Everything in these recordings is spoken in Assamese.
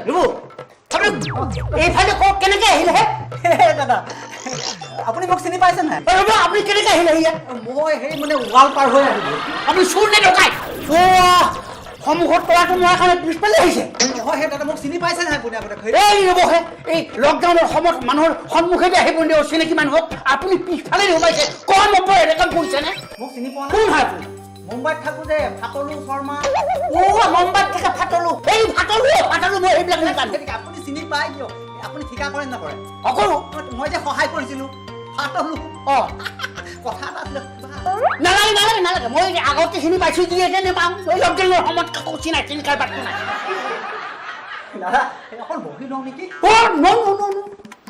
ৰ'ব এইফালে কওক কেনেকৈ আহিলে দাদা আপুনি মোক চিনি পাইছে নাই ৰ'ব আপুনি কেনেকৈ আহিলে ইয়াত মই সেই মানে ৱাল পাৰ হৈ আহিলোঁ আপুনি চোৰ নে ডকাইত সন্মুখত তলাটো মৰাৰ কাৰণে পিছফালে আহিছে হয় সেই দাদা মোক চিনি পাইছে নাই আপুনি আগতে এই ৰ'বহে এই লকডাউনৰ সময়ত মানুহৰ সন্মুখেদি আহিব নিদিয়ে অচিনাকি মানুহক আপুনি পিছফালে সোমাইছে কম নম্বৰ এনেকৈ কৰিছেনে মোক চিনি পোৱা কোন হয় আপুনি মুম্বাইত থাকোঁ যে ফাটলু শৰ্মা মুম্বাইত থাকে ফাটলো এই ফাটলো মই এইবিলাক নাজানো আপুনি চিনি পাই দিয়ক আপুনি ঠিকা কৰে নকৰে নকৰোঁ মই যে সহায় কৰিছিলোঁ ফাটলু কথা এটা আছিলে নালাগে মই আগতে চিনি পাইছোঁ যি এতিয়া নেপাওঁ এই লকডাউনৰ সময়ত কাকো চিনি কাৰোবাক নাই দাদা অকল বহি লওঁ নেকি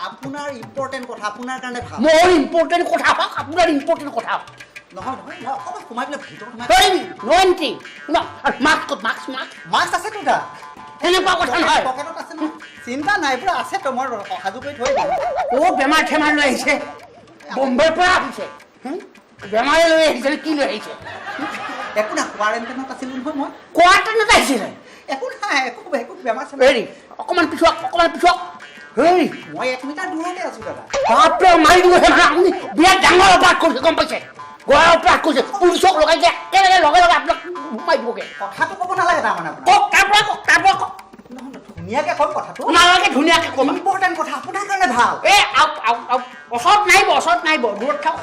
আপোনাৰ ইম্পৰ্টেণ্ট কথা আপোনাৰ কাৰণে ভাল মোৰ ইম্পৰ্টেণ্ট কথা হওক আপোনাৰ ইম্পৰ্টেণ্ট কথা হওক নহয় মই অকণমান সোমাই পেলাই ভিতৰত সোমাই মাস্ক আছে তোৰ এনেকুৱা কথা নহয় পকেটত আছে নহয় চিন্তা নাই পুৰা আছে তো মই সাজু কৰি থৈ দিম বেমাৰ ঠেমাৰ লৈ আহিছে বম্বেৰ পৰা আহিছে বেমাৰে লৈ আহিছে কি লৈ আহিছে একো নাই কোৱাৰেণ্টাইনত আছিলোঁ নহয় মই কোৱাৰেণ্টাইনত আহিছিলে একো নাই একো বেমাৰ হেৰি অকণমান পিছুৱাক হেৰি মই 1 মিটাৰ দূৰতে আছোঁ দাদা বাপৰে মাৰি দিব আপুনি বিৰাট ডাঙৰ অপৰাধ কৰিছে গম পাইছে গোৱা অপৰাধ কৰিছে পুলিচক লগাই দিয়ে একেলগে লগে আপোনাক সোমাই দিবগৈ কথাটো ক'ব নালাগে তাৰমানে কওক তাৰ পৰা কওক ধুনীয়াকৈ ক'ম কথাটো নালাগে ধুনীয়াকৈ ক'ম ইম্পৰ্টেণ্ট কথা আপোনাৰ কাৰণে ভাল এই ওচৰত নাইব দূৰত থাক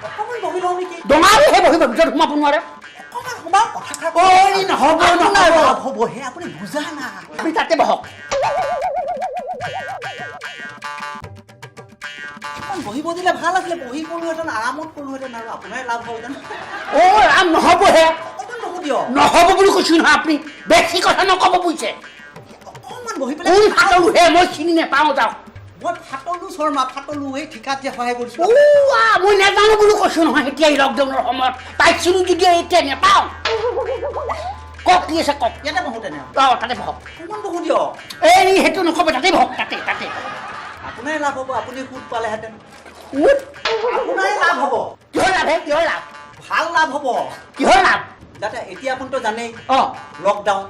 অকণমান বহি লওঁ নেকি ডঙালৈহে বহিব ভিতৰত সোমাব নোৱাৰে হ'বহে আপুনি বুজা নাই আপুনি তাতে বহক বহিব দিলে ভাল আছিলে বহি কৰোঁহেঁতেন আৰামত কৰোঁহেঁতেন আৰু আপোনাৰ লাভ হ'লহেঁতেন ৰাম নহ'বহে অকণমান বহো দিয়ক নহ'ব বুলি কৈছোঁ নহয় আপুনি বেছি কথা নক'ব বুজিছে অকণমান বহি পেলাই কোন ফাটলোহে মই চিনি নাপাওঁ যাওক মই ফাটলু শৰ্মা ফাটলু এই ঠিকাত যে সহায় কৰিছোঁ মই নাজানো বুলি কৈছোঁ নহয় এতিয়া এই লকডাউনৰ সময়ত পাইছিলোঁ যদিও এতিয়া নাপাওঁ কওক কি আছে কওক ইয়াতে বহো তেনে তাতে বহক অকণমান বহো দিয়ক এই সেইটো নক'ব তাতে বহক তাতে আপোনাৰে লাভ হ'ব আপুনি সুদ পালেহেঁতেন ক'ত আপোনাৰে লাভ হ'ব কিহৰ লাভ ভাল লাভ হ'ব কিহৰ লাভ যাতে এতিয়া আপুনিতো জানেই অঁ লকডাউন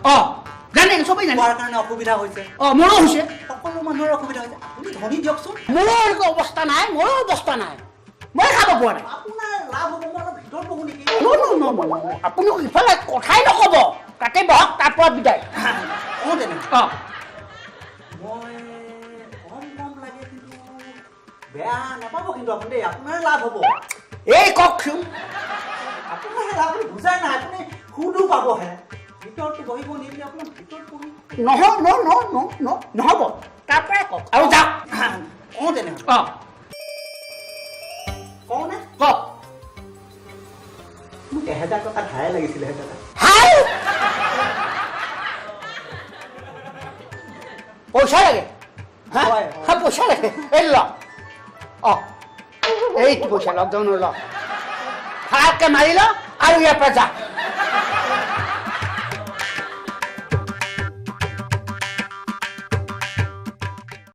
জানে চবেই জানে খোৱাৰ কাৰণে অসুবিধা হৈছে মোৰো হৈছে সকলো মানুহৰ অসুবিধা হৈছে আপুনি ধনী দিয়কচোন মোৰো একো অৱস্থা নাই মই খাব পৰা নাই আপোনাৰ লাভ হ'ব মই অলপ ভিতৰত বহো নেকি আপুনি ইফালে কথাই নক'ব তাতে বহক তাৰ পৰা বিদায় তেনে মই কম লাগে কিন্তু বেয়া নাপাব কিন্তু আপুনি দেই আপোনাৰ লাভ হ'ব এই কওকচোন আপোনাৰ লাভ আপুনি বুজাই নাই আপুনি সুদো পাবহে ভিতৰতো বহিব নিদিলে আপোনাৰ ভিতৰত পঢ়ি নহ'ব তাৰ পৰাই কওক আৰু যাওক তেনে কওঁনে কওক মোক 1000 টকা ধাৰে লাগিছিলে দাদা পইচা লাগে পইচা লাগে এই ল এইটো পইচা লকডাউনৰ ল ভালকৈ মাৰি ল আৰু ইয়াৰ পৰা যা